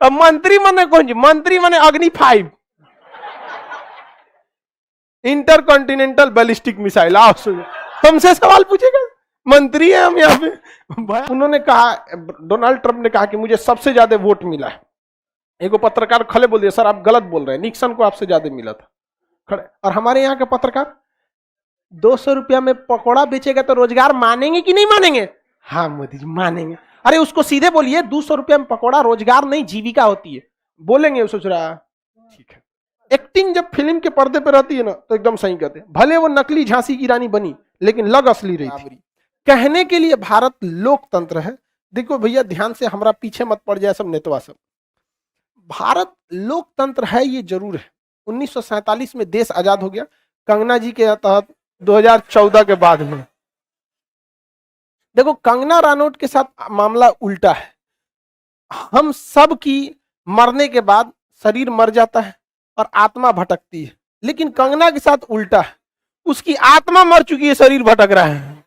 अब मंत्री माने कौन जी? मंत्री माने अग्नि 5 इंटरकॉन्टिनेंटल बैलिस्टिक मिसाइल। आओ तुमसे सवाल पूछेगा, मंत्री है हम यहाँ पे। उन्होंने कहा, डोनाल्ड ट्रंप ने कहा कि मुझे सबसे ज्यादा वोट मिला है। एक पत्रकार खड़े बोल दिया, सर आप गलत बोल रहे हैं, निक्सन को आपसे ज्यादा मिला था। खड़े। और हमारे यहाँ के पत्रकार 200 रुपया में पकौड़ा बेचेगा तो रोजगार मानेंगे कि नहीं मानेंगे? हाँ मोदी जी मानेंगे। अरे उसको सीधे बोलिए 200 रुपया में पकौड़ा रोजगार नहीं जीविका होती है, बोलेंगे वो सोच रहा ठीक है। एक्टिंग जब फिल्म के पर्दे पर रहती है ना तो एकदम सही कहते हैं, भले वो नकली झांसी की रानी बनी लेकिन लग असली रही थी। कहने के लिए भारत लोकतंत्र है। देखो भैया ध्यान से, हमारा पीछे मत पड़ जाए सब नेतवा सब। भारत लोकतंत्र है ये जरूर है। 1947 में देश आजाद हो गया कंगना जी के तहत, 2014 के बाद में। देखो कंगना रानौत के साथ मामला उल्टा है। हम सब की मरने के बाद शरीर मर जाता है और आत्मा भटकती है, लेकिन कंगना के साथ उल्टा है, उसकी आत्मा मर चुकी है, शरीर भटक रहा है।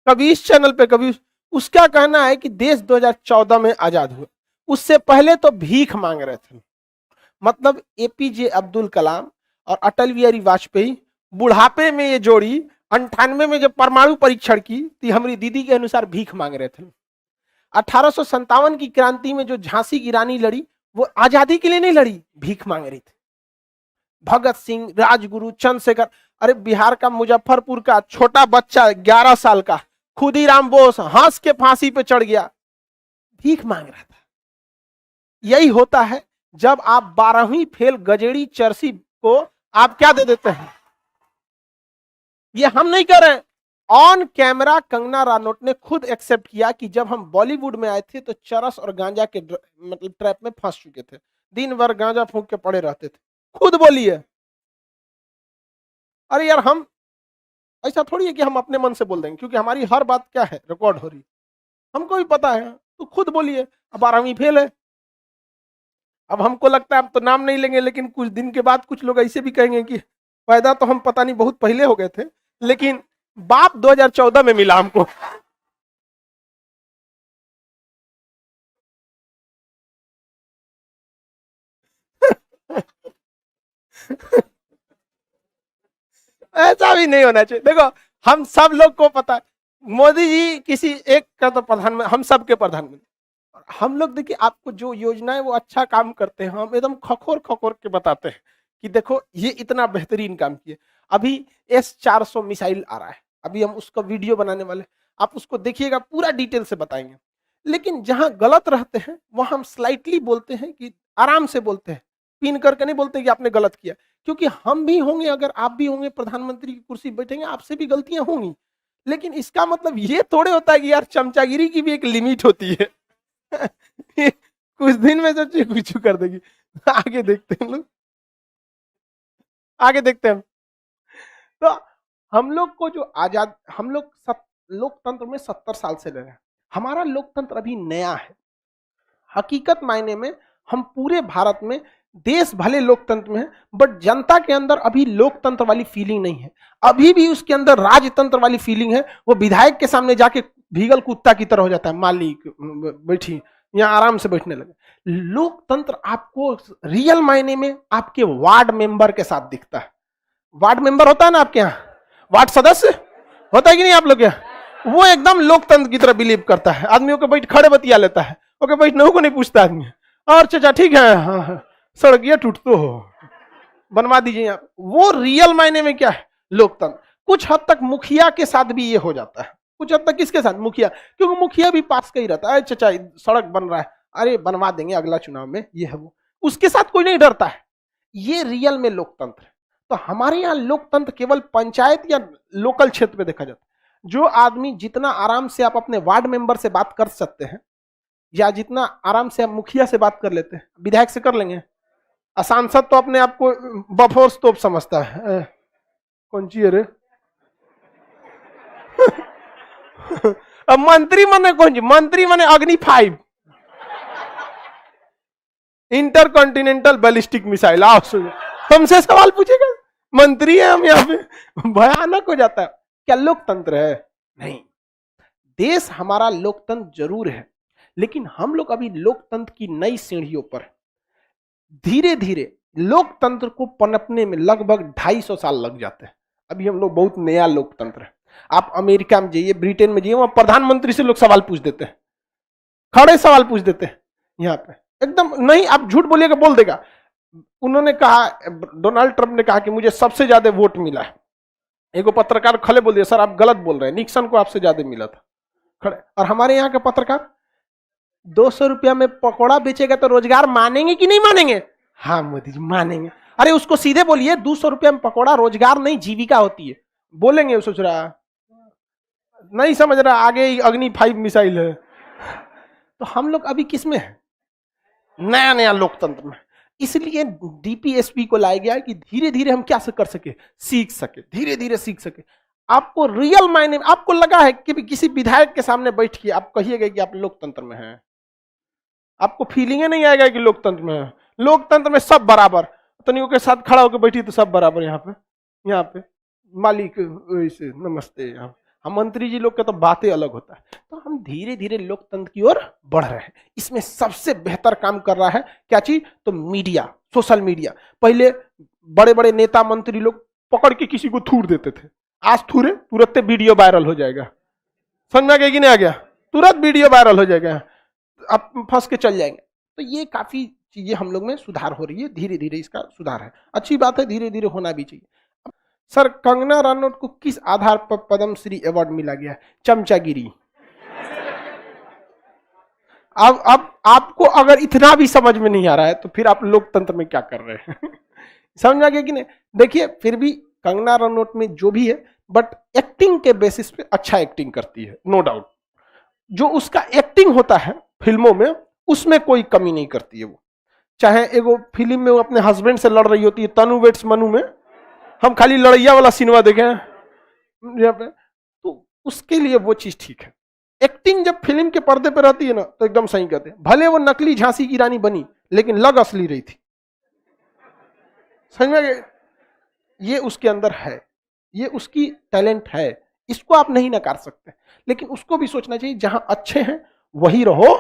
कभी इस चैनल पे कभी उसका कहना है कि देश 2014 में आजाद हुआ, उससे पहले तो भीख मांग रहे थे। मतलब एपीजे अब्दुल कलाम और अटल बिहारी वाजपेयी बुढ़ापे में ये जोड़ी 98 में जब परमाणु परीक्षण की तो हमारी दीदी के अनुसार भीख मांग रहे थे। 1857 की क्रांति में जो झांसी की रानी लड़ी वो आजादी के लिए नहीं लड़ी, भीख मांग रही थी। भगत सिंह, राजगुरु, चंद्रशेखर, अरे बिहार का मुजफ्फरपुर का छोटा बच्चा 11 साल का खुदीराम बोस हंस के फांसी पे चढ़ गया, भीख मांग रहा था। यही होता है जब आप 12वीं फेल गजेड़ी चरसी को आप क्या दे देते हैं। ये हम नहीं कर रहे हैं, ऑन कैमरा कंगना रानौत ने खुद एक्सेप्ट किया कि जब हम बॉलीवुड में आए थे तो चरस और गांजा के मतलब ट्रैप में फंस चुके थे, दिन भर गांजा फूंक के पड़े रहते थे, खुद बोलिए। अरे यार हम ऐसा थोड़ी है कि हम अपने मन से बोल देंगे, क्योंकि हमारी हर बात क्या है रिकॉर्ड हो रही, हमको भी पता है, तो खुद बोलिए। अब 12वीं फेल है। अब हमको लगता है अब तो नाम नहीं लेंगे, लेकिन कुछ दिन के बाद कुछ लोग ऐसे भी कहेंगे कि पैदा तो हम पता नहीं बहुत पहले हो गए थे, लेकिन बाप 2014 में मिला हमको। ऐसा भी नहीं होना चाहिए। देखो हम सब लोग को पता है मोदी जी किसी एक का तो प्रधानमंत्री, हम सब के प्रधानमंत्री। हम लोग देखिए आपको जो योजना है वो अच्छा काम करते हैं, हम एकदम खखोर खखोर के बताते हैं कि देखो ये इतना बेहतरीन काम किए। अभी S-400 मिसाइल आ रहा है, अभी हम उसका वीडियो बनाने वाले, आप उसको देखिएगा, पूरा डिटेल से बताएंगे। लेकिन जहां गलत रहते हैं वहां हम स्लाइटली बोलते हैं, कि आराम से बोलते हैं, पिन करके नहीं बोलते कि आपने गलत किया, क्योंकि हम भी होंगे, अगर आप भी होंगे प्रधानमंत्री की कुर्सी बैठेंगे, आपसे भी गलतियां होंगी। लेकिन इसका मतलब ये थोड़े होता है कि यार चमचागिरी की भी एक लिमिट होती है। कुछ दिन में सोचिए कुछ कर देगी। आगे देखते हैं लोग, आगे देखते हैं। तो हम लोग को जो आजाद, हम लोग लोकतंत्र में 70 साल से रह रहे हैं। हमारा लोकतंत्र अभी नया है। हकीकत मायने में हम पूरे भारत में, देश भले लोकतंत्र में है, बट जनता के अंदर अभी लोकतंत्र वाली फीलिंग नहीं है। अभी भी उसके अंदर राजतंत्र वाली फीलिंग है। वो विधायक के सामने जाके भीगल कुत्ता की तरह हो जाता है, मालिक बैठी यहाँ आराम से बैठने लगे। लोकतंत्र आपको रियल मायने में आपके वार्ड मेंबर के साथ दिखता है। वार्ड मेंबर होता है ना आपके यहाँ, वार्ड सदस्य होता है कि नहीं आप लोग यहाँ, वो एकदम लोकतंत्र की तरह बिलीव करता है। आदमियों को बैठ खड़े बतिया लेता है, ओके बैठने को नहीं पूछता आदमी, और चाचा ठीक है, हाँ हाँ सड़क टूट तो हो बनवा दीजिए यहाँ। वो रियल मायने में क्या है लोकतंत्र। कुछ हद तक मुखिया के साथ भी ये हो जाता है, कुछ हद तक किसके साथ, मुखिया, क्योंकि मुखिया भी पास का ही रहता है, चाचा सड़क बन रहा है, अरे बनवा देंगे अगला चुनाव में, ये है वो, उसके साथ कोई नहीं डरता है। ये रियल में लोकतंत्र है। तो हमारे यहाँ लोकतंत्र केवल पंचायत या लोकल क्षेत्र में देखा जाता है। जो आदमी जितना आराम से आप अपने वार्ड मेंबर से बात कर सकते हैं, या जितना आराम से आप मुखिया से बात कर लेते हैं, विधायक से कर लेंगे। सांसद तो अपने आप को बफोर्स तोप समझता है, कौन ची अरे अब मंत्री माने कौन जी? मंत्री माने अग्नि 5 इंटरकॉन्टिनेंटल बैलिस्टिक मिसाइल। आओ तुमसे सवाल पूछेगा, मंत्री है हम यहाँ पे, भयानक हो जाता है। क्या लोकतंत्र है? नहीं। देश हमारा लोकतंत्र जरूर है, लेकिन हम लोग अभी लोकतंत्र की नई सीढ़ियों पर, धीरे धीरे लोकतंत्र को पनपने में लगभग 250 साल लग जाते हैं। अभी हम लोग बहुत नया लोकतंत्र है। आप अमेरिका में जाइए, ब्रिटेन में जाइए, वहां प्रधानमंत्री से लोग सवाल पूछ देते हैं, खड़े सवाल पूछ देते हैं। यहाँ पे एकदम नहीं, आप झूठ बोलिएगा बोल देगा। उन्होंने कहा, डोनाल्ड ट्रंप ने कहा कि मुझे सबसे ज्यादा वोट मिला है। एगो पत्रकार खड़े बोल दिया, सर आप गलत बोल रहे हैं, निक्सन को आपसे ज्यादा मिला था। खड़े। और हमारे यहाँ के पत्रकार 200 रुपया में पकौड़ा बेचेगा तो रोजगार मानेंगे कि नहीं मानेंगे? हाँ मोदी जी मानेंगे। अरे उसको सीधे बोलिए 200 रुपया में पकौड़ा रोजगार नहीं जीविका होती है। बोलेंगे, सोच रहा नहीं समझ रहा, आगे अग्नि 5 मिसाइल है। तो हम लोग अभी किस में है? नया नया लोकतंत्र में। इसलिए डीपीएसपी को लाया गया है कि धीरे धीरे हम क्या कर सके, सीख सके, धीरे धीरे सीख सके। आपको रियल मायने में आपको लगा है कि किसी विधायक के सामने बैठ के आप कहिएगा कि आप लोकतंत्र में हैं, आपको फीलिंग नहीं आएगा कि लोकतंत्र में है। लोकतंत्र में सब बराबर, तनियों के साथ खड़ा होकर बैठी तो सब बराबर। यहाँ पे मालिक वैसे नमस्ते, यहाँ हम मंत्री जी लोग के तो बातें अलग होता है। तो हम धीरे धीरे लोकतंत्र की ओर बढ़ रहे हैं। इसमें सबसे बेहतर काम कर रहा है क्या चीज? तो मीडिया, सोशल मीडिया। पहले बड़े बड़े नेता मंत्री लोग पकड़ के किसी को थूर देते थे, आज थूरे तुरंत वीडियो वायरल हो जाएगा। समझ में आ गया कि नहीं आ गया? तुरंत वीडियो वायरल हो जाएगा, आप फंस के चल जाएंगे। तो ये काफी चीजें हम लोग में सुधार हो रही है, धीरे धीरे इसका सुधार है, अच्छी बात है, धीरे धीरे होना भी चाहिए। सर कंगना रनौत को किस आधार पर पद्मश्री अवार्ड मिला गया? चमचागिरी। अब आपको अगर इतना भी समझ में नहीं आ रहा है तो फिर आप लोकतंत्र में क्या कर रहे हैं? समझ आ गया कि नहीं? देखिए फिर भी कंगना रनौत में जो भी है, बट एक्टिंग के बेसिस पे अच्छा एक्टिंग करती है, नो डाउट। जो उसका एक्टिंग होता है फिल्मों में, उसमें कोई कमी नहीं करती है वो। चाहे एगो फिल्म में वो अपने हस्बैंड से लड़ रही होती है, तनु वेट्स मनु में, हम खाली लड़ैया वाला सिनेमा देखे हैं यहाँ पे, तो उसके लिए वो चीज ठीक है। एक्टिंग जब फिल्म के पर्दे पे रहती है ना तो एकदम सही कहते हैं। भले वो नकली झांसी की रानी बनी लेकिन लग असली रही थी। समझ में? ये उसके अंदर है, ये उसकी टैलेंट है, इसको आप नहीं नकार सकते। लेकिन उसको भी सोचना चाहिए जहां अच्छे हैं वही रहो,